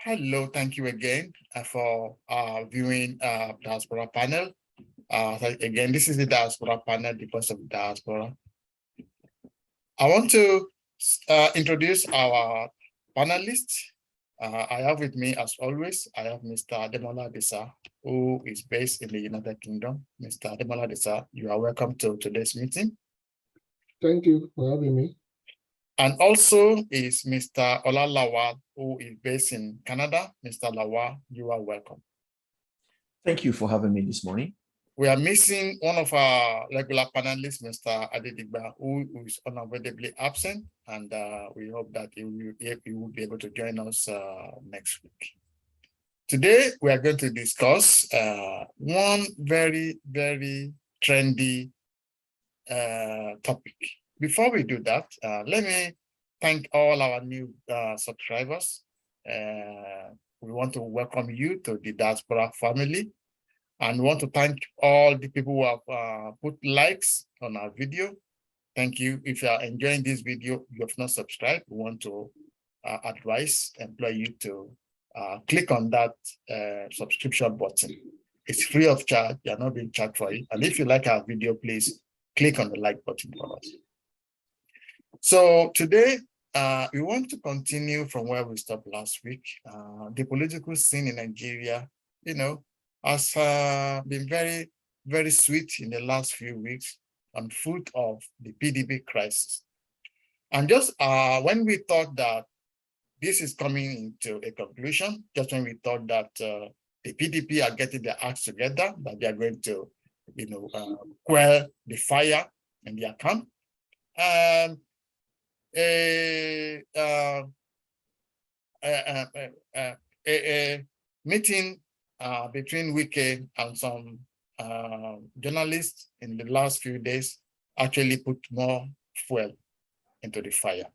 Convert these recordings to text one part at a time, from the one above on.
Hello, thank you again for viewing Diaspora Panel. Again, this is the Diaspora Panel because of Diaspora. I want to introduce our panelists. I have with me, as always, I have Mr. Ademola Adisa, who is based in the United Kingdom. Mr. Ademola Adisa, you are welcome to today's meeting. Thank you for having me. And also is Mr. Ola Lawal, who is based in Canada. Mr. Lawal, you are welcome. Thank you for having me this morning. We are missing one of our regular panelists, Mr. Adedigba, who is unavoidably absent, and we hope that he will be able to join us next week. Today, we are going to discuss one very, very trendy topic. Before we do that, let me thank all our new subscribers. We want to welcome you to the Diaspora family, and want to thank all the people who have put likes on our video. Thank you. If you are enjoying this video, you have not subscribed, we want to employ you to click on that subscription button. It's free of charge. You are not being charged for it. And if you like our video, please click on the like button for us. So today, we want to continue from where we stopped last week. The political scene in Nigeria, has been very, very sweet in the last few weeks on foot of the PDP crisis. And just when we thought that this is coming into a conclusion, just when we thought that the PDP are getting their acts together, that they are going to, quell the fire in their camp, a meeting between Wike and some journalists in the last few days actually put more fuel into the fire.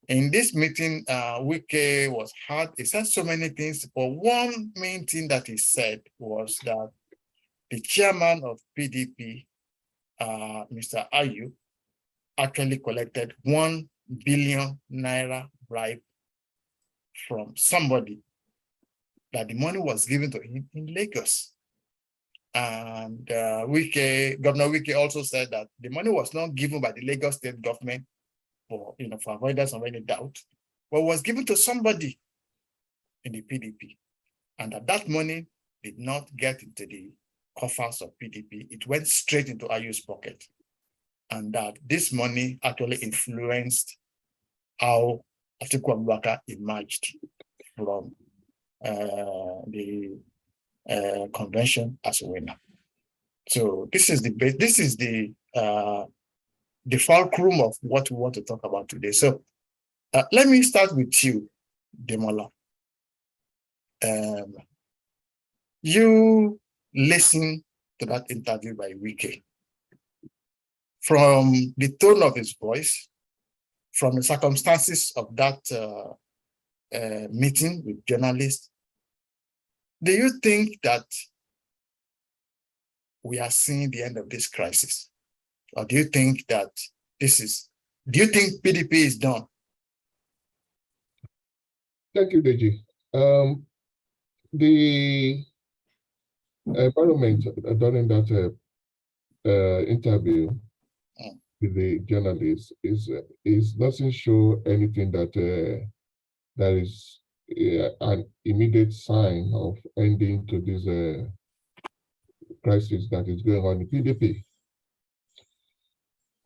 In this meeting, Wike was hard. He said so many things, but one main thing that he said was that the chairman of PDP, Mr. Ayu, actually collected 1 billion naira bribe from somebody, that the money was given to him in Lagos. And Governor Wike also said that the money was not given by the Lagos state government for avoidance of any doubt, but was given to somebody in the PDP. And that money did not get into the coffers of PDP. It went straight into Ayu's pocket. And that this money actually influenced how Atiku Vs emerged from the convention as a winner. So this is the fulcrum of what we want to talk about today. So let me start with you, Demola. You listen to that interview by Wike. From the tone of his voice, from the circumstances of that meeting with journalists, do you think that we are seeing the end of this crisis? Or do you think that do you think PDP is done? Thank you, Deji. The environment during that interview with the journalists doesn't show anything that there is an immediate sign of ending to this crisis that is going on in PDP.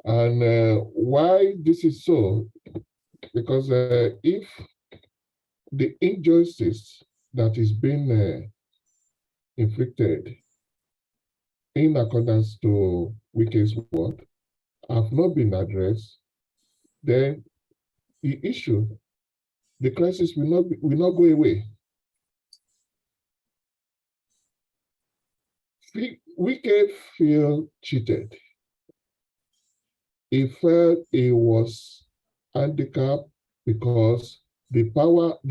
And why this is so? Because if the injustice that is being inflicted in accordance to Wike's word have not been addressed, then the issue, the crisis will not go away. Wike feel cheated. He felt he was handicapped because the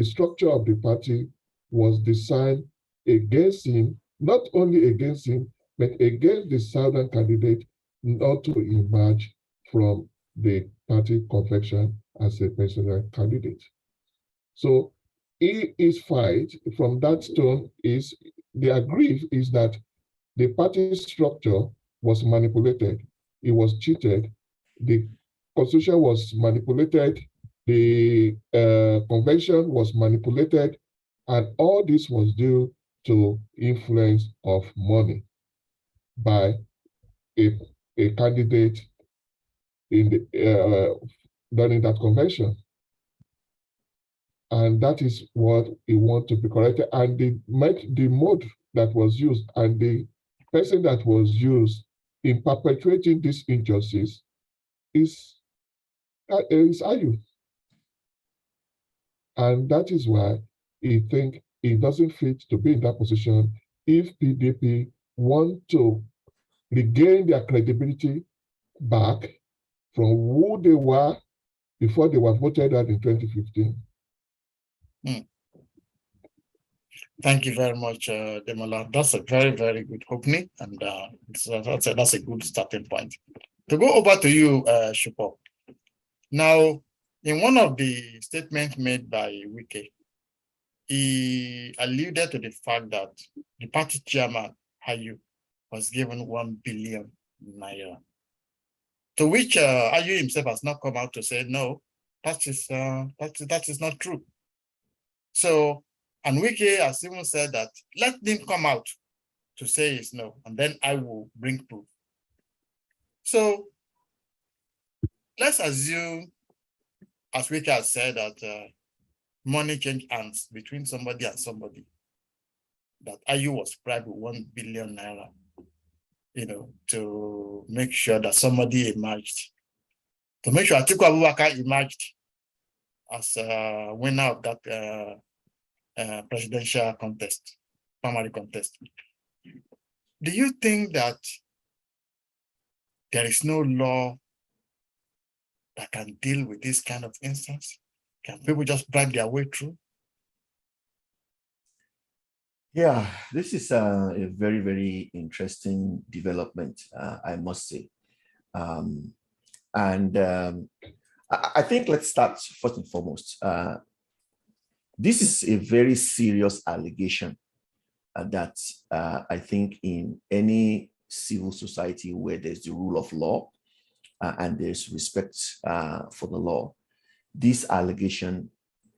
structure of the party was designed against him, not only against him, but against the southern candidate not to emerge from the party confection as a presidential candidate. So his fight from that stone is, their grief is that the party structure was manipulated. It was cheated. The constitution was manipulated. The convention was manipulated. And all this was due to influence of money by a candidate in the during that convention. And that is what we want to be corrected. And the mode that was used and the person that was used in perpetuating this injustice is Ayu. And that is why he think he doesn't fit to be in that position if PDP want to regain their credibility back from who they were before they were voted out in 2015. Thank you very much, Demola. That's a very, very good opening, and that's a good starting point. To go over to you, Shupo. Now, in one of the statements made by Wike, he alluded to the fact that the party chairman, Ayu, was given 1 billion naira. To which Ayu himself has not come out to say, no, that is not true. So, and Wike has even said that, let them come out to say it's no, and then I will bring proof. So, let's assume, as Wike has said, that money changed hands between somebody and somebody, that Ayu was bribed with 1 billion naira, to make sure that somebody emerged, to make sure Atiku Abubakar emerged as a winner of that presidential contest, primary contest. Do you think that there is no law that can deal with this kind of instance? Can people just bribe their way through? Yeah, this is a very, very interesting development, I must say. I think let's start first and foremost. This is a very serious allegation that I think in any civil society where there's the rule of law and there's respect for the law, this allegation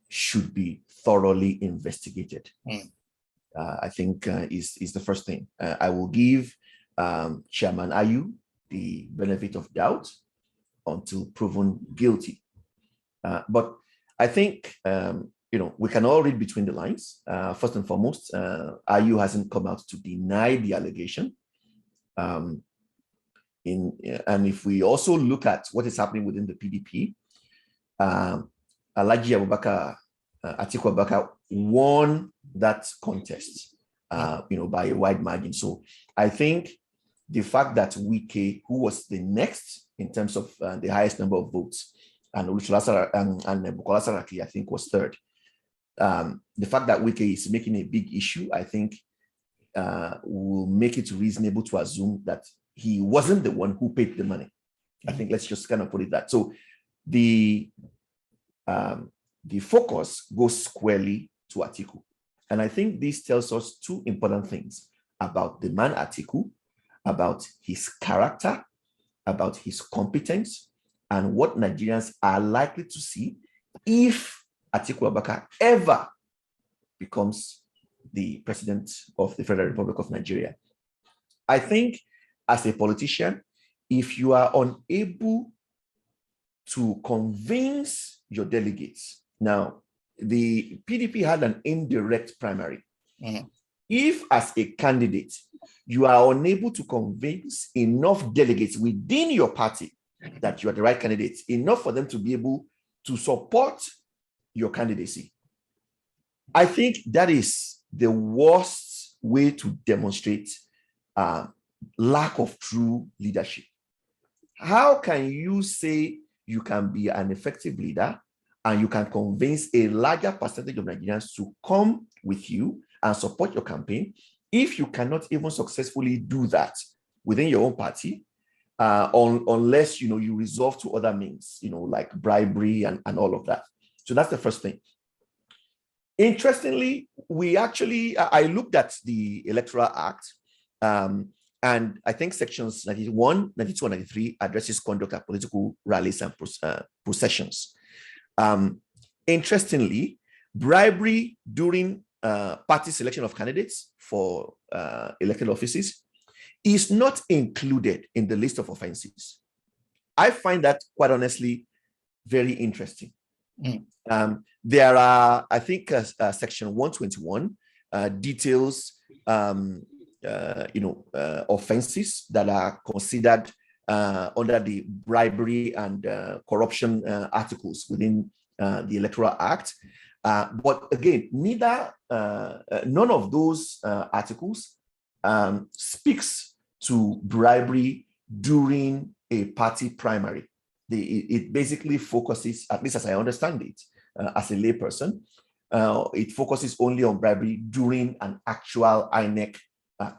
should be thoroughly investigated. I think is the first thing. I will give Chairman Ayu the benefit of doubt until proven guilty. But I think, we can all read between the lines. First and foremost, Ayu hasn't come out to deny the allegation. And if we also look at what is happening within the PDP, Atiku Abubakar won that contest, by a wide margin. So I think the fact that Wike, who was the next in terms of the highest number of votes, and Bukola Saraki, I think, was third. The fact that Wike is making a big issue, I think, will make it reasonable to assume that he wasn't the one who paid the money. I think let's just kind of put it that. So the focus goes squarely to Atiku. And I think this tells us two important things about the man Atiku, about his character, about his competence, and what Nigerians are likely to see if Atiku Abubakar ever becomes the president of the Federal Republic of Nigeria. I think as a politician, if you are unable to convince your delegates, now the PDP had an indirect primary. If as a candidate, you are unable to convince enough delegates within your party that you are the right candidate, enough for them to be able to support your candidacy, I think that is the worst way to demonstrate lack of true leadership. How can you say you can be an effective leader and you can convince a larger percentage of Nigerians to come with you and support your campaign if you cannot even successfully do that within your own party, unless you resort to other means, like bribery and all of that? So that's the first thing. Interestingly, I looked at the Electoral Act, and I think sections 91, 92, and 93 addresses conduct at political rallies and processions. Interestingly, bribery during party selection of candidates for elected offices is not included in the list of offenses. I find that, quite honestly, very interesting. There are, I think, section 121 details, offenses that are considered under the bribery and corruption articles within the Electoral Act. But again, none of those articles speaks to bribery during a party primary. It basically focuses, at least as I understand it, as a layperson, it focuses only on bribery during an actual INEC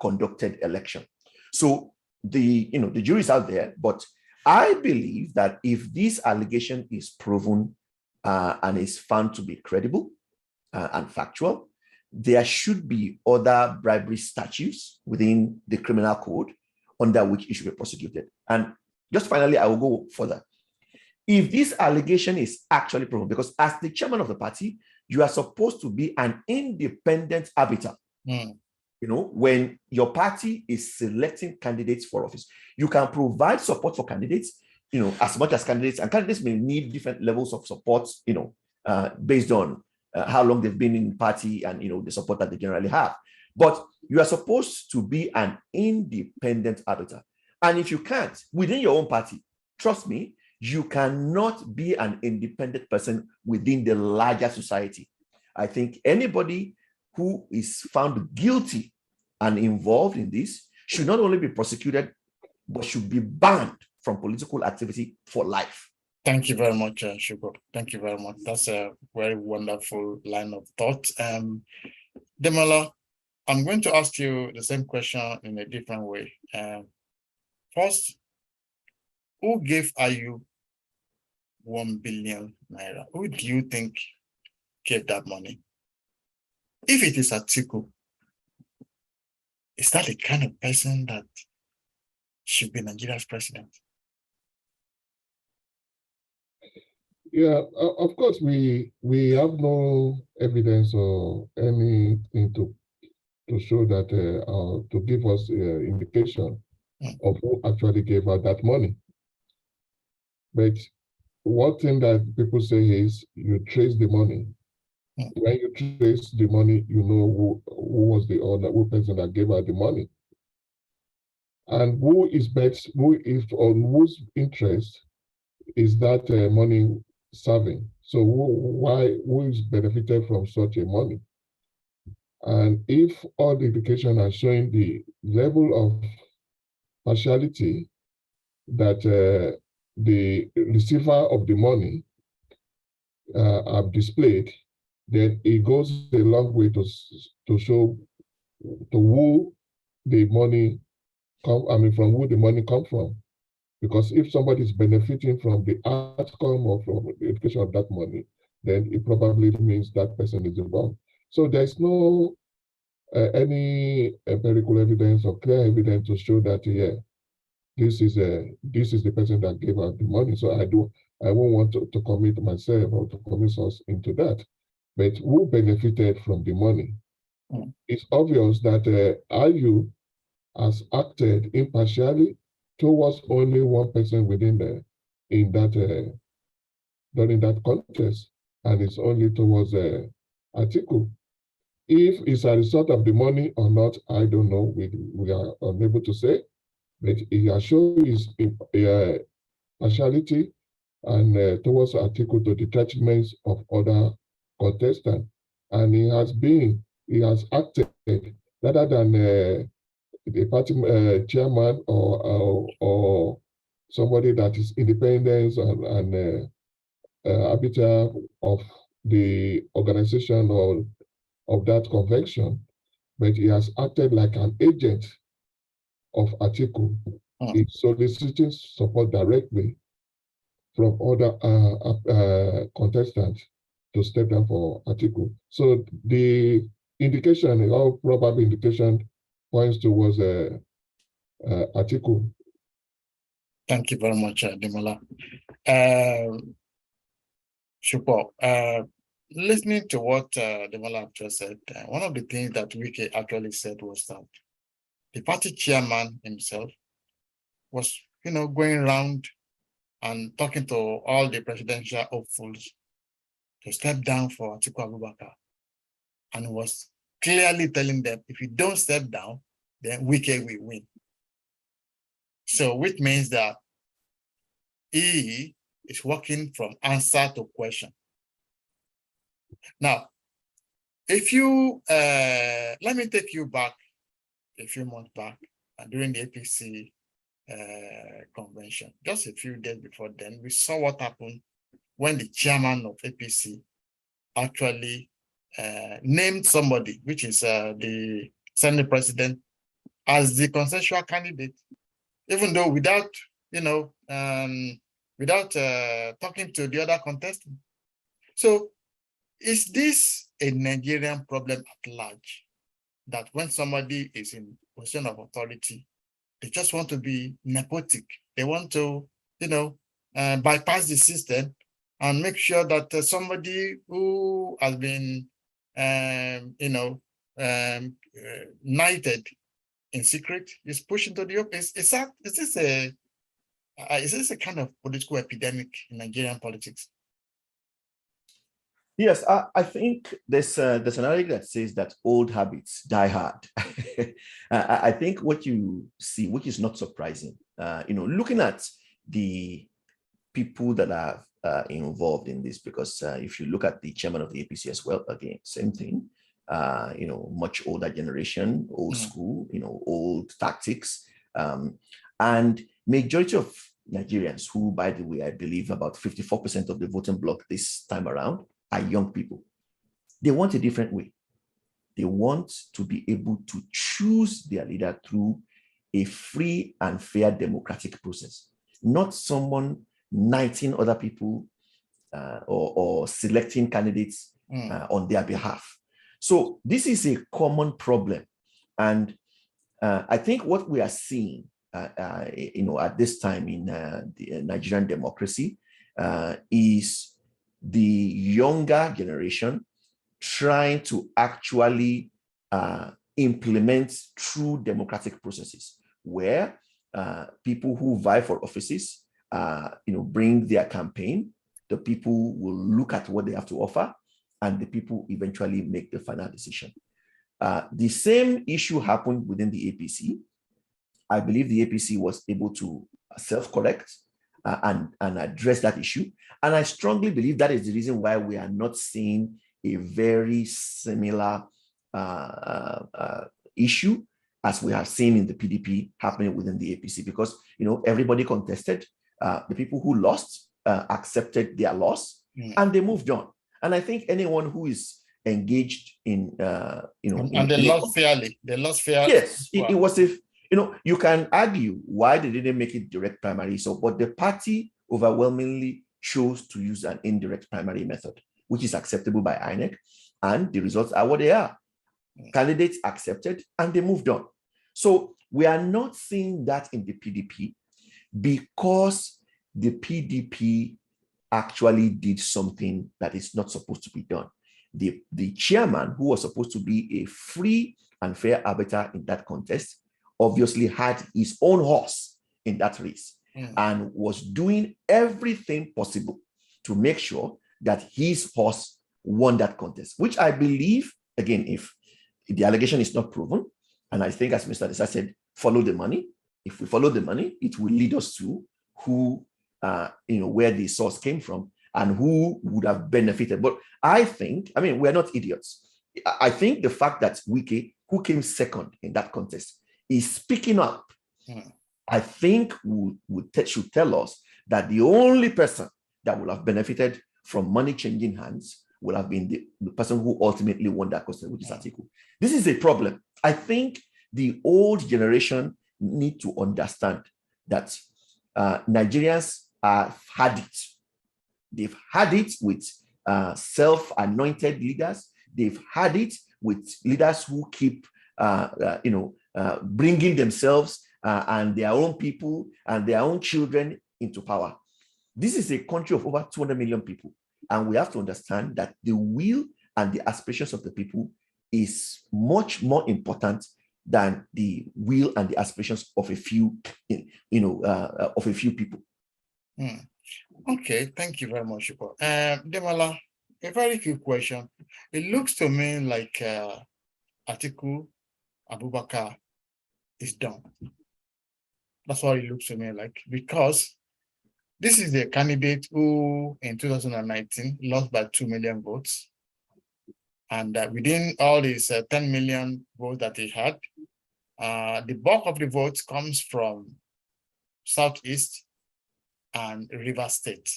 conducted election. So the jury is out there, but I believe that if this allegation is proven and is found to be credible and factual, there should be other bribery statutes within the criminal code under which it should be prosecuted. And just finally, I will go further. If this allegation is actually proven, because as the chairman of the party, you are supposed to be an independent arbiter. When your party is selecting candidates for office, you can provide support for candidates, as much as candidates may need different levels of support, based on how long they've been in the party and, the support that they generally have. But you are supposed to be an independent arbiter. And if you can't, within your own party, trust me, you cannot be an independent person within the larger society. I think anybody who is found guilty and involved in this should not only be prosecuted, but should be banned from political activity for life. Thank you very much, Shugo. Thank you very much. That's a very wonderful line of thought. Demola, I'm going to ask you the same question in a different way. First, who gave Ayu 1 billion naira? Who do you think gave that money? If it is Atiku, is that the kind of person that should be Nigeria's president? Yeah, of course, we have no evidence or anything to show that, to give us indication of who actually gave out that money. But one thing that people say is you trace the money. When you trace the money, you know who was the owner, who person that gave out the money. And who is best, on whose interest is that money serving? So who is benefited from such a money? And if all the indication are showing the level of partiality that the receiver of the money have displayed, then it goes a long way to show to who the money from who the money come from. Because if somebody is benefiting from the outcome of the education of that money, then it probably means that person is involved. So there's no any empirical evidence or clear evidence to show that this is the person that gave out the money. So I won't want to commit myself or to commit us into that. But who benefited from the money? It's obvious that Ayu has acted impartially towards only one person within during that contest, and it's only towards Atiku. If it's a result of the money or not, I don't know. We are unable to say, but he has shown his partiality and towards Atiku to the detriment of other contestants, and he has acted rather than the party chairman or somebody that is independent and arbiter of the organization or of that convention, but he has acted like an agent of Atiku. He's soliciting support directly from other contestants to step down for Atiku. So the indication, or probable indication, points towards Atiku. Thank you very much, Demola. Super. Listening to what Demola just said, one of the things that Wike actually said was that the party chairman himself was, going around and talking to all the presidential hopefuls to step down for Atiku Abubakar, and was clearly telling them, if you don't step down, then Wike will win. So, which means that he is working from answer to question. Now, if you, let me take you back a few months back during the APC convention, just a few days before then, we saw what happened when the chairman of APC actually named somebody, which is the Senate president, as the consensual candidate, even though without, without talking to the other contestants. So is this a Nigerian problem at large, that when somebody is in position of authority, they just want to be nepotic? They want to, bypass the system and make sure that somebody who has been, knighted in secret is pushed into the open. Is this a kind of political epidemic in Nigerian politics? Yes, I think there's an article that says that old habits die hard. I think what you see, which is not surprising, looking at the people that are involved in this, because if you look at the chairman of the APC as well, again, same thing, much older generation, old school, old tactics, and majority of Nigerians who, by the way, I believe about 54% of the voting bloc this time around are young people. They want a different way. They want to be able to choose their leader through a free and fair democratic process, not someone knighting other people or selecting candidates on their behalf. So this is a common problem. And I think what we are seeing, at this time in the Nigerian democracy is the younger generation trying to actually implement true democratic processes where people who vie for offices, bring their campaign, the people will look at what they have to offer, and the people eventually make the final decision. The same issue happened within the APC. I believe the APC was able to self-correct and address that issue. And I strongly believe that is the reason why we are not seeing a very similar issue as we have seen in the PDP happening within the APC, because everybody contested. The people who lost accepted their loss and they moved on. And I think anyone who is engaged in, and they lost fairly. They lost fairly. Yes, it was if you can argue why they didn't make it direct primary. So, but the party overwhelmingly chose to use an indirect primary method, which is acceptable by INEC, and the results are what they are. Candidates accepted and they moved on. So we are not seeing that in the PDP because the PDP actually did something that is not supposed to be done. The chairman, who was supposed to be a free and fair arbiter in that contest, obviously had his own horse in that race and was doing everything possible to make sure that his horse won that contest, which I believe, again, if the allegation is not proven, and I think, as Mr. Desa said, follow the money. If we follow the money, it will lead us to who, where the source came from and who would have benefited. But I think, we're not idiots. I think the fact that Wike, who came second in that contest, is speaking up, I think should tell us that the only person that will have benefited from money changing hands will have been the person who ultimately won that contest, which is Atiku. This is a problem. I think the old generation need to understand that Nigerians have had it. They've had it with self-anointed leaders. They've had it with leaders who keep, bringing themselves and their own people and their own children into power. This is a country of over 200 million people. And we have to understand that the will and the aspirations of the people is much more important than the will and the aspirations of a few, people. Okay, thank you very much, Yuko. Demola, a very quick question. It looks to me like Atiku Abubakar is done. That's what it looks to me like, because this is the candidate who in 2019 lost by 2 million votes. And within all these 10 million votes that he had, the bulk of the votes comes from Southeast and River State.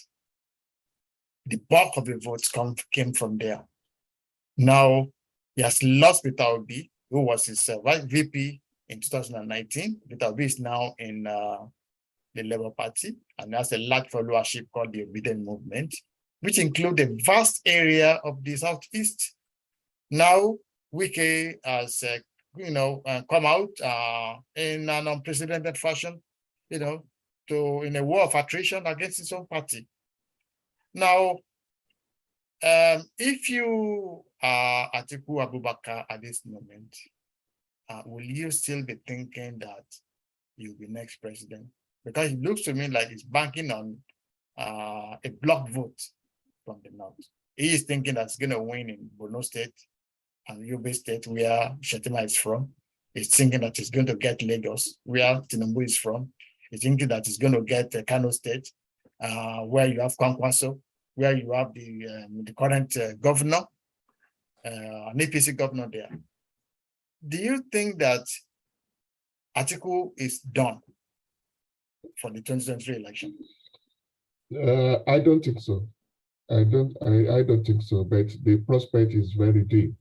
The bulk of the votes came from there. Now, he has lost Peter Obi, who was his vice VP in 2019. Peter Obi is now in the Labour Party, and has a large followership called the Obedient Movement, which includes a vast area of the Southeast. Now, Wike has, come out in an unprecedented fashion, in a war of attrition against his own party. Now, if you are Atiku Abubakar at this moment, will you still be thinking that you'll be next president? Because it looks to me like he's banking on a block vote from the north. He is thinking that's going to win in Borno State and Yobe State, where Shetima is from. He's thinking that he's going to get Lagos, where Tinubu is from. He's thinking that he's going to get Kano State, where you have Kwankwaso, where you have the current governor, an APC governor there. Do you think that Atiku is done for the 2023 election? I don't think so. I don't think so, but the prospect is very deep,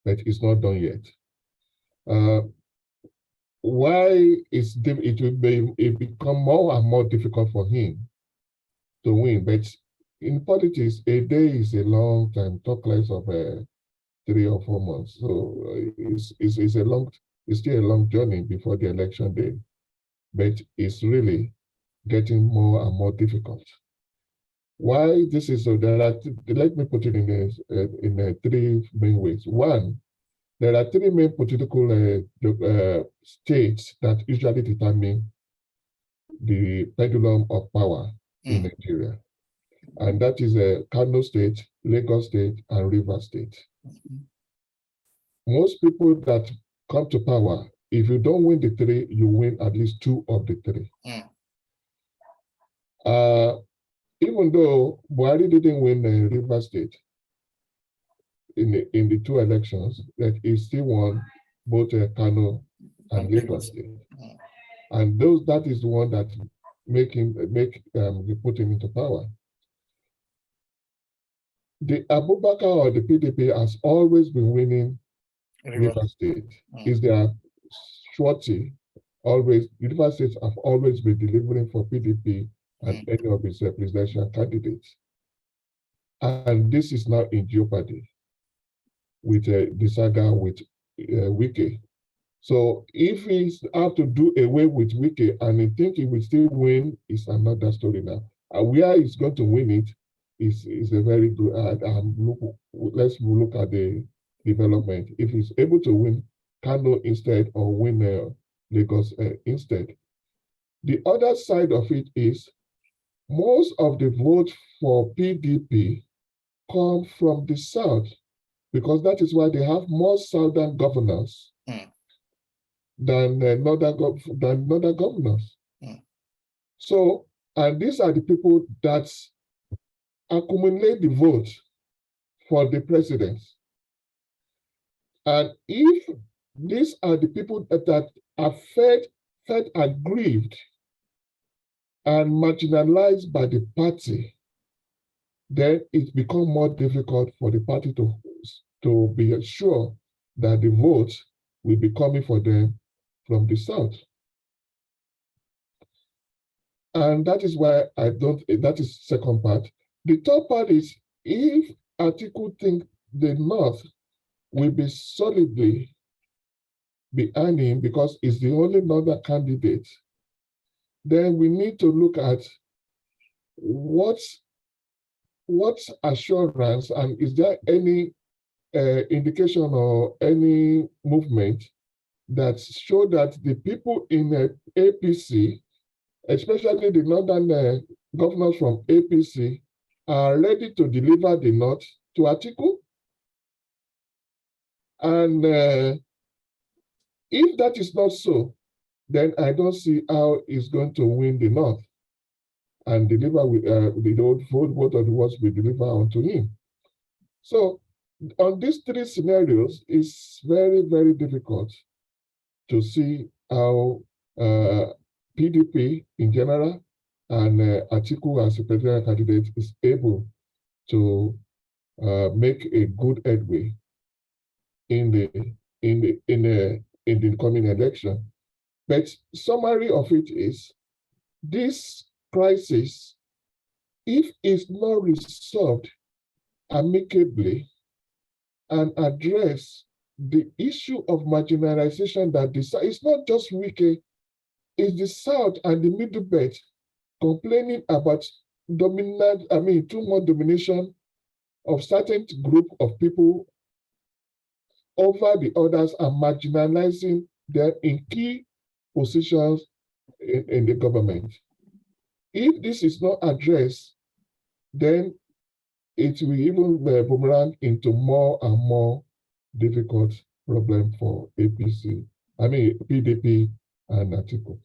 but it's not done yet. Why it become more and more difficult for him to win, but in politics, a day is a long time, talk less of 3 or 4 months. So it's still a long journey before the election day, but it's really getting more and more difficult. Why this is so? Let me put it in 3 main ways. One, there are 3 main political states that usually determine the pendulum of power in Nigeria. And that is Kano State, Lagos State, and River State. Most people that come to power, if you don't win the 3, you win at least 2 of the 3. Even though Buhari didn't win River State in the 2 elections, that he still won both Kano and Lagos State. And that is the one that put him into power. The Abubakar or the PDP has always been winning River State. Is their surety always? River States have always been delivering for PDP and any of its presidential candidates. And this is now in jeopardy with the saga with Wike. So if he have to do away with Wike and he think he will still win, is another story now. And where he's going to win it is a very good. Let's look at the development. If he's able to win Kano instead or win Lagos instead. The other side of it is most of the votes for PDP come from the South, because that is why they have more Southern governors than northern governors. So, and these are the people that accumulate the vote for the president. And if these are the people that are fed aggrieved and marginalized by the party, then it becomes more difficult for the party to be sure that the votes will be coming for them from the South. And that is why that is the second part. The third part is if Atiku think the North will be solidly behind him because he's the only Northern candidate, then we need to look at what assurance and is there any indication or any movement that show that the people in APC, especially the northern governors from APC, are ready to deliver the North to Atiku. And if that is not so, then I don't see how he's going to win the North and deliver with the old vote of the words we deliver unto him. So on these three scenarios, it's very, very difficult to see how PDP in general and Atiku as a presidential candidate is able to make a good headway in the coming election. But summary of it is this crisis, if it's not resolved amicably and address the issue of marginalization that it's not just Wike, it's the South and the Middle Belt complaining about too much domination of certain group of people over the others and marginalizing them in key positions in the government. If this is not addressed, then it will even boomerang into more and more difficult problem for PDP and Atiku.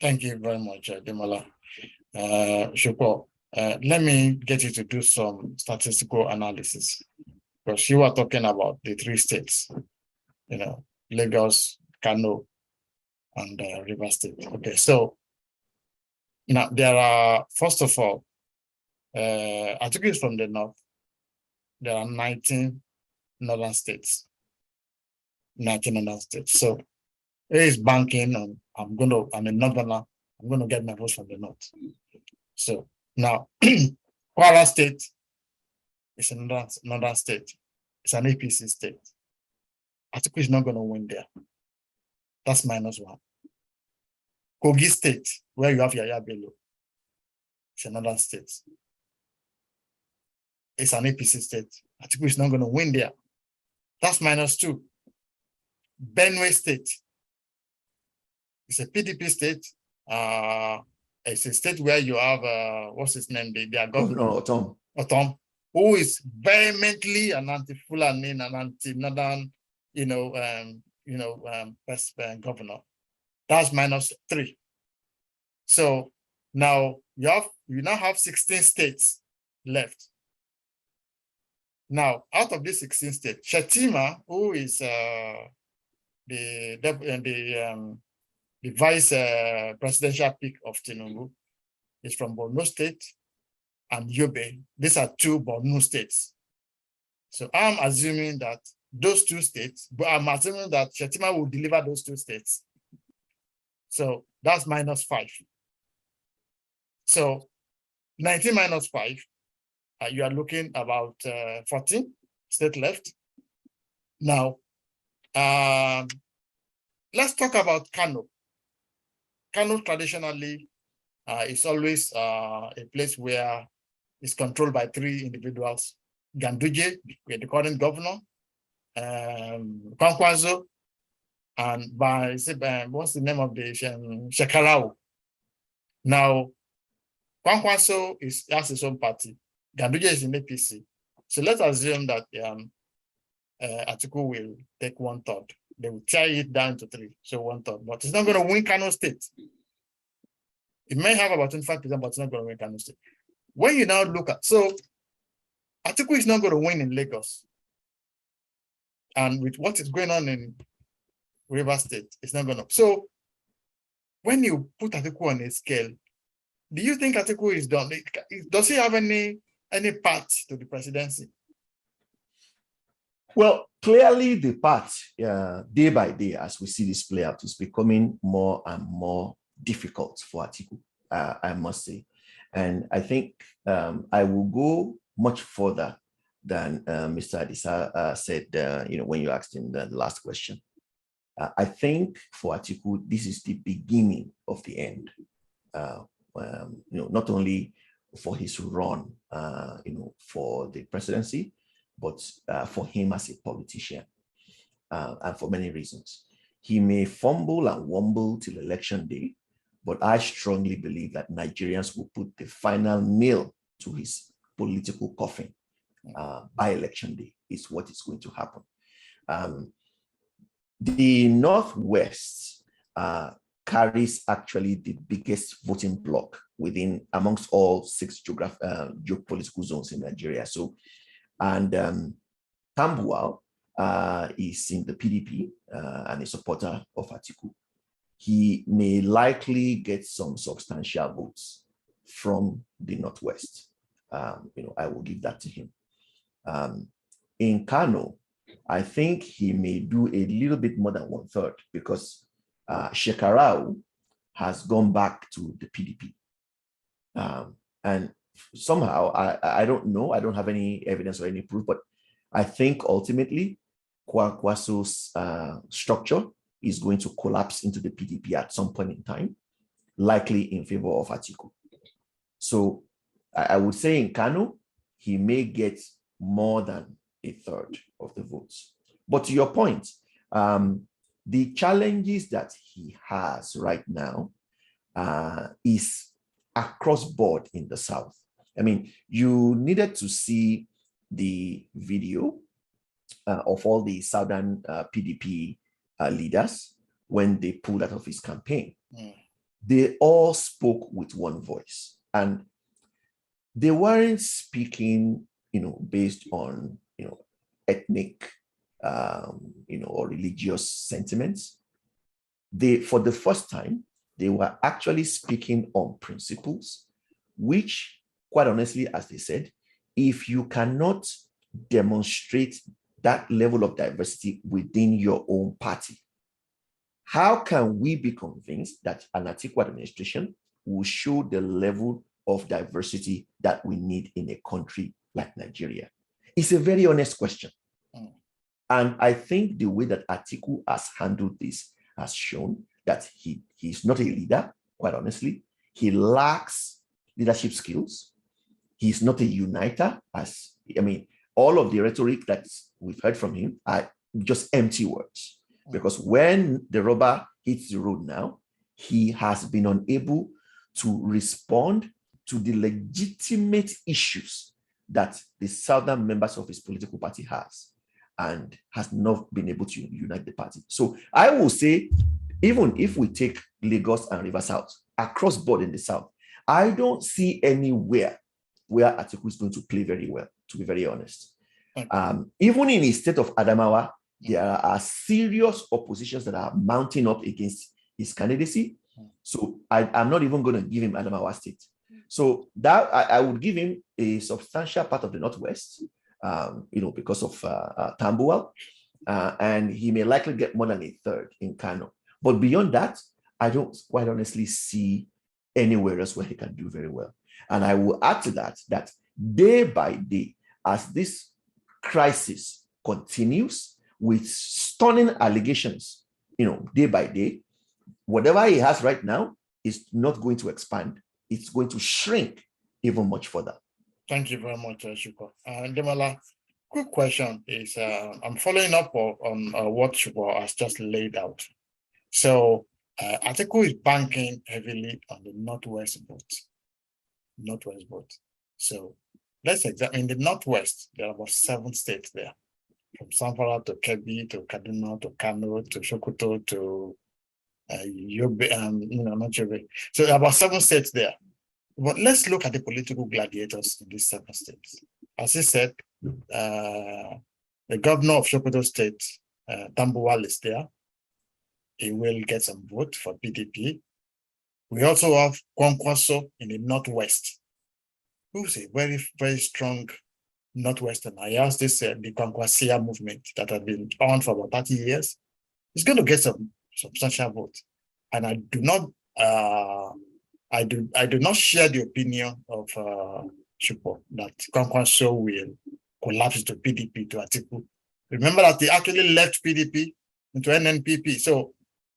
Thank you very much, Demola. Shukwo, let me get you to do some statistical analysis, because you are talking about the three states, Lagos, Kano, and Rivers State. Okay, so now there are, first of all, Atiku is from the north. There are 19 northern states. 19 northern states. So he is banking on, I'm a northerner, I'm going to get my votes from the north. So now, Kwara State is a northern state. It's an APC state. Atiku is not going to win there. That's -1. Kogi State, where you have Yaya Bello, it's another state. It's an APC state. Atiku is not going to win there. That's -2. Benue State, it's a PDP state. It's a state where you have what's his name? Their governor, Otom, who is vehemently an anti-Fulani and an anti-Northern, governor. That's -3. So now you now have 16 states left. Now, out of these 16 states, Shetima, who is the vice presidential pick of Tinubu, is from Borno State and Yobe. These are two Borno states. So I'm assuming that those two states, but I'm assuming that Shetima will deliver those two states. So that's -5. So 19 -5, you are looking about 14 states left. Now, let's talk about Kano. Kano traditionally is always a place where it's controlled by 3 individuals: Ganduje, the current governor, Kwankwaso, and by what's the name of the Shekarau. Now, Kwankwaso has his own party. Ganduje is in APC. So let's assume that Atiku will take 1/3. They will tear it down to 3, so 1/3. But it's not going to win Kano State. It may have about 25%, but it's not going to win Kano State. When you now look at, so Atiku is not going to win in Lagos. And with what is going on in Rivers State, it's not going to. So when you put Atiku on a scale, do you think Atiku is done? Does he have any path to the presidency? Well, clearly the path, day by day, as we see this play out, is becoming more and more difficult for Atiku, I must say. And I think I will go much further than Mr. Adisa said, when you asked him the last question. I think for Atiku, this is the beginning of the end. Not only for his run, for the presidency, but for him as a politician, and for many reasons. He may fumble and wumble till election day, but I strongly believe that Nigerians will put the final nail to his political coffin by election day, is what is going to happen. The Northwest carries actually the biggest voting bloc amongst all 6 geopolitical zones in Nigeria. So, and Tambuwal is in the PDP and a supporter of Atiku. He may likely get some substantial votes from the Northwest. I will give that to him. In Kano, I think he may do a little bit more than 1/3 because Shekarau has gone back to the PDP. And somehow, I don't know, I don't have any evidence or any proof, but I think ultimately Kwakwaso's structure is going to collapse into the PDP at some point in time, likely in favor of Atiku. So I would say in Kano, he may get more than 1/3 of the votes. But to your point, the challenges that he has right now is across board in the South. I mean, you needed to see the video of all the Southern PDP leaders when they pulled out of his campaign. They all spoke with one voice, and they weren't speaking, based on, ethnic, or religious sentiments. For the first time, they were actually speaking on principles, which, quite honestly, as they said, if you cannot demonstrate that level of diversity within your own party, how can we be convinced that an Atiku administration will show the level of diversity that we need in a country like Nigeria? It's a very honest question. And I think the way that Atiku has handled this has shown that he's not a leader, quite honestly. He lacks leadership skills. He's not a uniter. All of the rhetoric that we've heard from him are just empty words. Because when the rubber hits the road now, he has been unable to respond to the legitimate issues that the Southern members of his political party has, and has not been able to unite the party. So I will say, even if we take Lagos and River South, across board in the South, I don't see anywhere where Atiku is going to play very well, to be very honest. Even in his state of Adamawa, there are serious oppositions that are mounting up against his candidacy. So I'm not even going to give him Adamawa State. So that I would give him a substantial part of the Northwest, because of Tambuwal, and he may likely get more than 1/3 in Kano. But beyond that, I don't quite honestly see anywhere else where he can do very well. And I will add to that day by day, as this crisis continues with stunning allegations, day by day, whatever he has right now is not going to expand. It's going to shrink even much further. Thank you very much, Shuko. Demola, quick question is, I'm following up on what Shuko has just laid out. So Atiku is banking heavily on the Northwest vote. So let's examine the Northwest. There are about 7 states there, from Zamfara to Kebbi to Kaduna to Kano to Sokoto to Yobe, not Yobe. So there are about 7 states there. But let's look at the political gladiators in these 7 states. As he said, the governor of Sokoto State, Tambuwal, is there. He will get some vote for PDP. We also have Kwankwaso in the Northwest, who's a very, very strong Northwestern. I asked this, the Kwankwasia movement that has been on for about 30 years. He's going to get some substantial vote. And I do not share the opinion of Shupo, that Kwankwaso will collapse to PDP, to Atiku. Remember that he actually left PDP into NNPP. So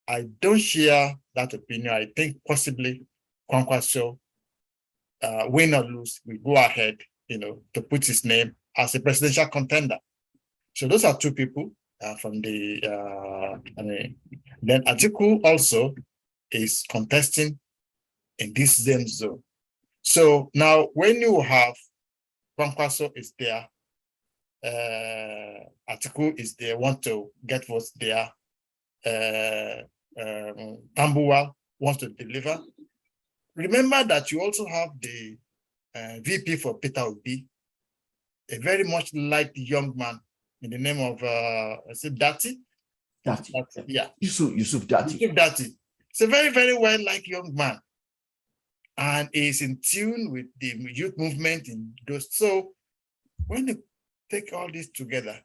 I don't share that opinion. I think possibly Kwankwaso, win or lose, will go ahead, to put his name as a presidential contender. So those are two people from the, then Atiku also is contesting in this same zone. So now when you have Kwankwaso is there, Atiku is there, want to get votes there, Tambuwal wants to deliver. Remember that you also have the VP for Peter Obi, a very much liked young man in the name of Dati. Yeah. Yusuf Dati. Yusuf Dati. It's a very, very well-liked young man. And is in tune with the youth movement in those. So when you take all this together,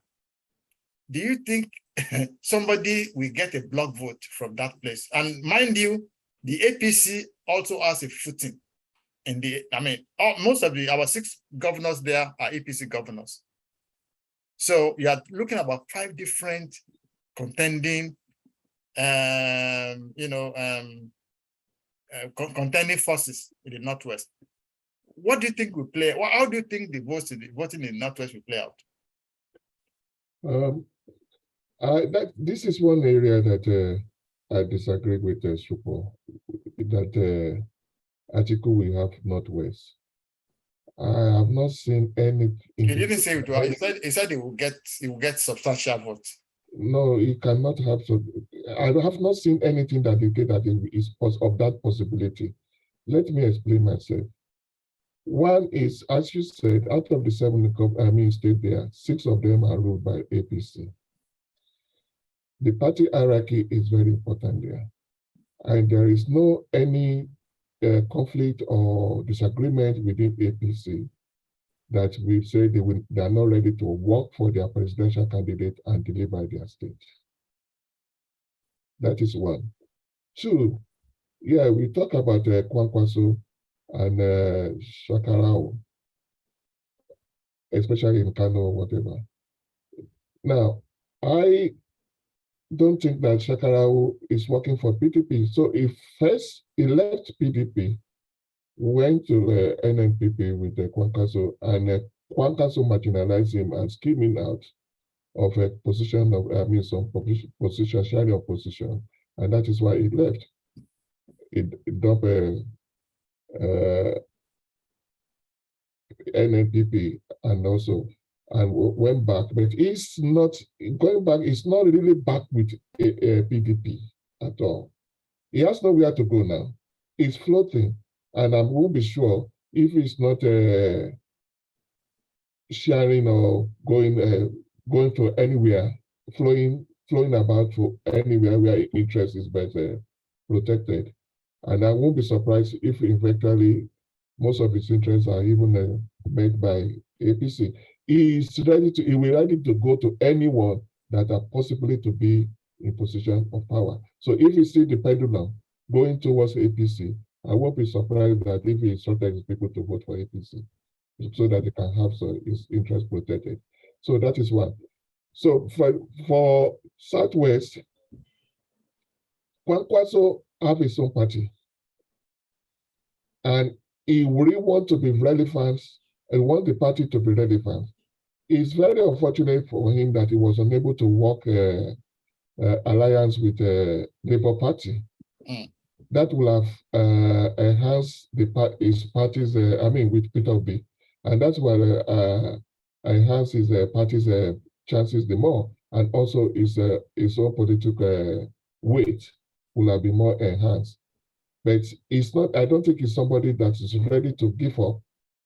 do you think somebody will get a block vote from that place? And mind you, the APC also has a footing in the, most of our 6 governors there are APC governors. So you are looking at about 5 different contending, contending forces in the Northwest. What do you think will play? How do you think the voting in the Northwest will play out? This is one area that I disagree with Shupo, that Atiku will have Northwest. I have not seen any. He didn't say it well. He said he will get substantial votes. No, he cannot have. So I have not seen anything that indicate that it is of that possibility. Let me explain myself. One is, as you said, out of the 7 states there, 6 of them are ruled by APC. The party hierarchy is very important there, and there is no any conflict or disagreement within APC that we say they are not ready to work for their presidential candidate and deliver their state. That is one. 2, yeah, we talk about Kwankwaso and Shakarao, especially in Kano or whatever. Now, I don't think that Shakarao is working for PDP. So if first he left PDP, went to NNPP with Kwankwaso, and Kwankwaso marginalized him and scheming out of a position of, some position, sharing of position, and that is why he left. It dumped NNPP and went back, but he's not going back. It's not really back with PDP at all. He has nowhere to go now. He's floating, and I won't be sure if he's not sharing or going to anywhere, flowing about to anywhere where interest is better protected. And I won't be surprised if eventually most of his interests are even made by APC. He will be ready to go to anyone that are possibly to be in position of power. So if you see the pendulum going towards APC, I won't be surprised that if he instructed people to vote for APC so that they can have his interest protected. So that is one. So for Southwest, Kwankwaso have his own party. And he really want to be relevant and want the party to be relevant. It's very unfortunate for him that he was unable to work alliance with the Labour Party. That will have enhanced his party's, with Peter Obi. And that's why enhance his party's chances the more. And also his own political weight will have been more enhanced. But it's not, I don't think he's somebody that is ready to give up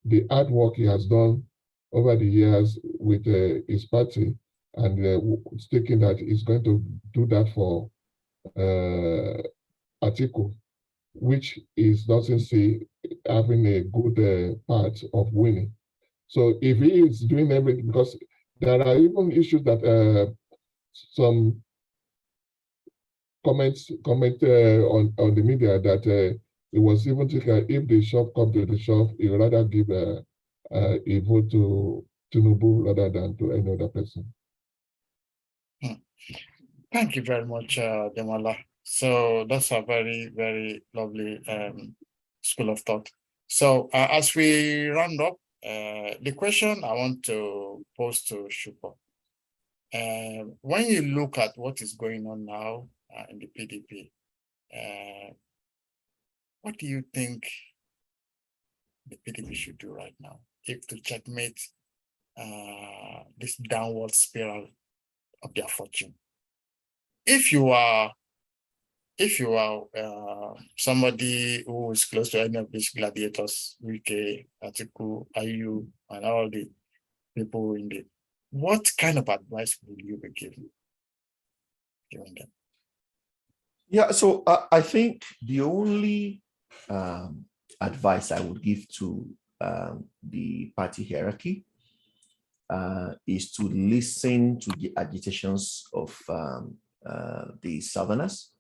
the hard work he has done over the years with his party and thinking that he's going to do that for Atiku, which is doesn't see having a good part of winning. So if he is doing everything, because there are even issues that some comment on the media that it was even thinking if the shop come to the shop, he would rather give a vote to Tinubu rather than to any other person. Thank you very much, Demola. So that's a very, very lovely school of thought. So as we round up, the question I want to pose to Shupo, when you look at what is going on now in the PDP, what do you think the PDP should do right now if to checkmate this downward spiral of their fortune? If you are somebody who is close to any of these gladiators, Wike, Atiku, Ayu, and all the people in it, what kind of advice would you be giving them? Yeah, so I think the only advice I would give to the party hierarchy is to listen to the agitations of the Southerners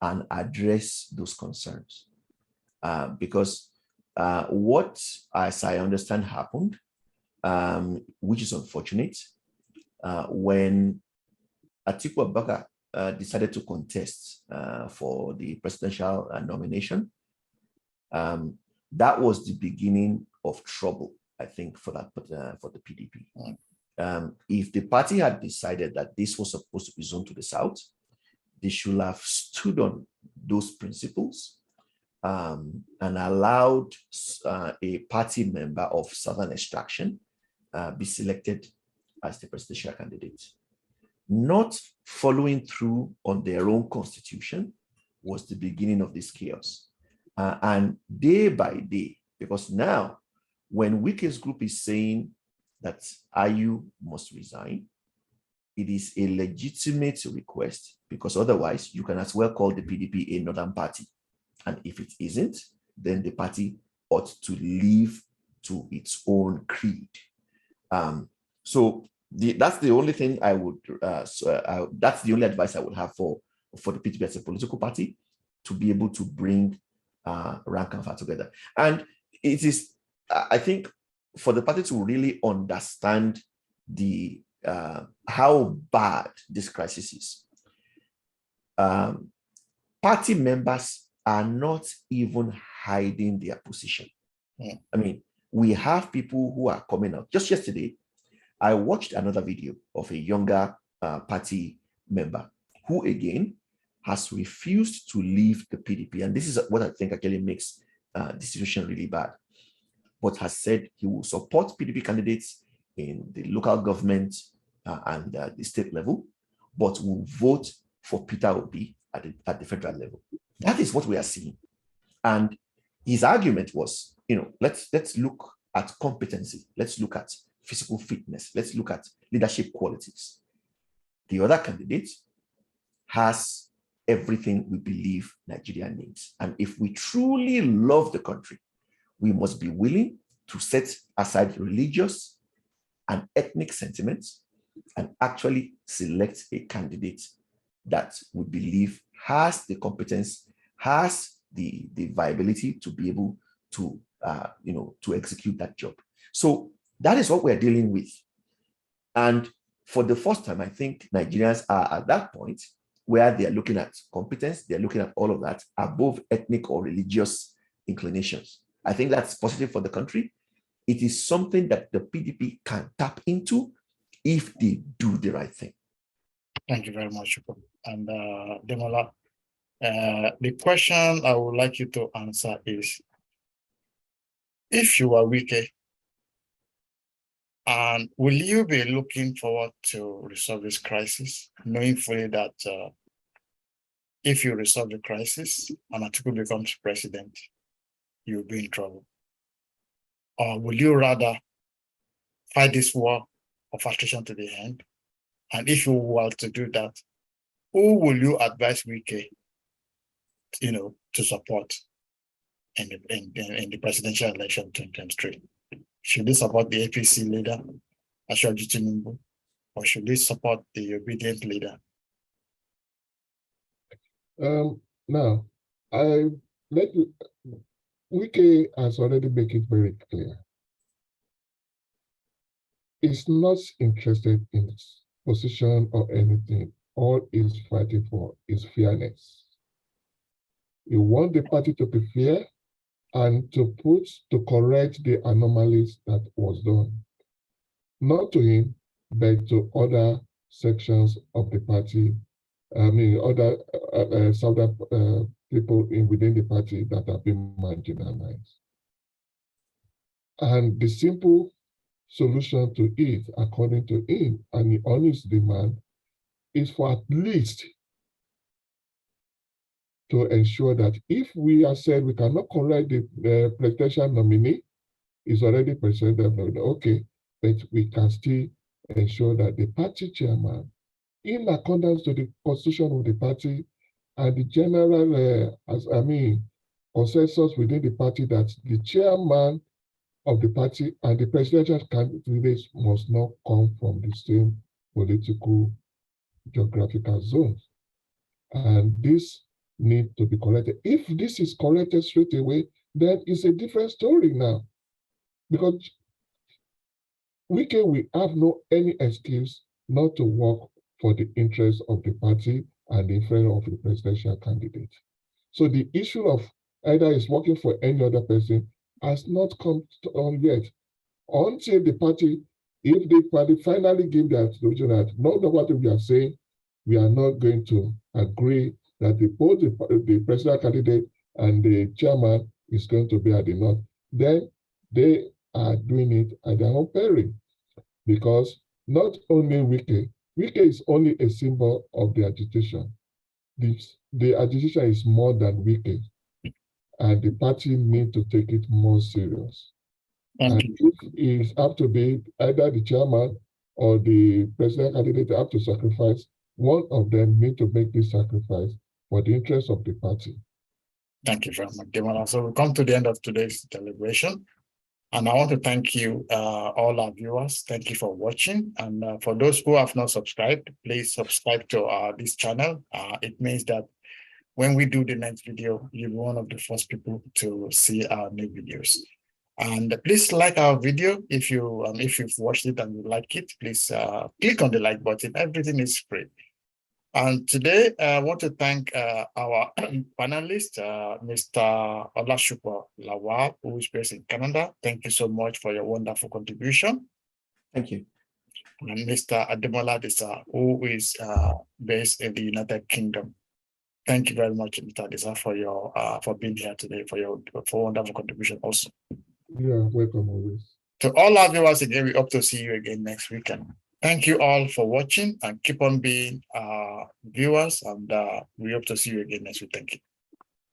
and address those concerns. Because what, as I understand, happened, which is unfortunate, when Atiku Abubakar decided to contest for the presidential nomination, that was the beginning of trouble, I think, for the PDP. If the party had decided that this was supposed to be zoned to the South, they should have stood on those principles and allowed a party member of Southern extraction be selected as the presidential candidate. Not following through on their own constitution was the beginning of this chaos. And day by day, because now when Wike's group is saying that Ayu must resign, it is a legitimate request, because otherwise you can as well call the PDP a northern party. And if it isn't, then the party ought to live to its own creed. So that's the only thing I would, that's the only advice I would have for the PDP as a political party, to be able to bring rank and file together. And it is, I think, for the party to really understand the how bad this crisis is. Party members are not even hiding their position. I mean, we have people who are coming out. Just yesterday, I watched another video of a younger party member who, again, has refused to leave the PDP. And this is what I think actually makes the situation really bad. But has said he will support PDP candidates in the local government and the state level, but will vote for Peter Obi at the federal level. That is what we are seeing. And his argument was, let's look at competency. Let's look at physical fitness. Let's look at leadership qualities. The other candidate has everything we believe Nigeria needs. And if we truly love the country, we must be willing to set aside religious and ethnic sentiments and actually select a candidate that we believe has the competence, has the viability to be able to, to execute that job. So that is what we're dealing with. And for the first time, I think Nigerians are at that point where they're looking at competence, they're looking at all of that above ethnic or religious inclinations. I think that's positive for the country. It is something that the PDP can tap into if they do the right thing. Thank you very much, Shupo. And Demola, the question I would like you to answer is, if you are Wike, and will you be looking forward to resolve this crisis, knowing fully that if you resolve the crisis and Atiku becomes president, you'll be in trouble? Or will you rather fight this war of frustration to the end? And if you were to do that, who will you advise Wike, to support in the presidential election 2023? Should they support the APC leader, Ashwaji Tinubu, or should they support the obedient leader? Now, Wike has already made it very clear is not interested in position or anything. All is fighting for is fairness. You want the party to be fair and to correct the anomalies that was done. Not to him, but to other sections of the party. I mean, other people within the party that have been marginalized. And the simple solution to it, according to him and the honest demand, is for at least to ensure that if we are said we cannot correct the presidential nominee, is already president, okay, but we can still ensure that the party chairman, in accordance to the constitution of the party and the general, consensus within the party, that the chairman of the party and the presidential candidates must not come from the same political geographical zones. And this need to be corrected. If this is corrected straight away, then it's a different story now. Because we have no any excuse not to work for the interest of the party and in favor of the presidential candidate. So the issue of either is working for any other person has not come on yet. Until the party, if the party finally give their solution that no matter what we are saying, we are not going to agree that both the presidential candidate and the chairman is going to be at the north, then they are doing it at their own peril. Because not only Wike is only a symbol of the agitation. The agitation is more than Wike, and the party need to take it more serious. And if it have to be either the chairman or the president candidate have to sacrifice, one of them need to make this sacrifice for the interest of the party. Thank you very much, Demola. So we come to the end of today's deliberation. And I want to thank you, all our viewers. Thank you for watching. And for those who have not subscribed, please subscribe to this channel. It means that when we do the next video, you'll be one of the first people to see our new videos. And please like our video. If you've watched it and you like it, please click on the like button. Everything is free. And today, I want to thank our panelist, Mr. Olashupo Lawal, who is based in Canada. Thank you so much for your wonderful contribution. Thank you. And Mr. Ademola Disa, who is based in the United Kingdom. Thank you very much, Mr. Disa, for being here today, for wonderful contribution also. Yeah, welcome always. To all our viewers again, we hope to see you again next weekend. Thank you all for watching and keep on being viewers, and we hope to see you again next week. Thank you.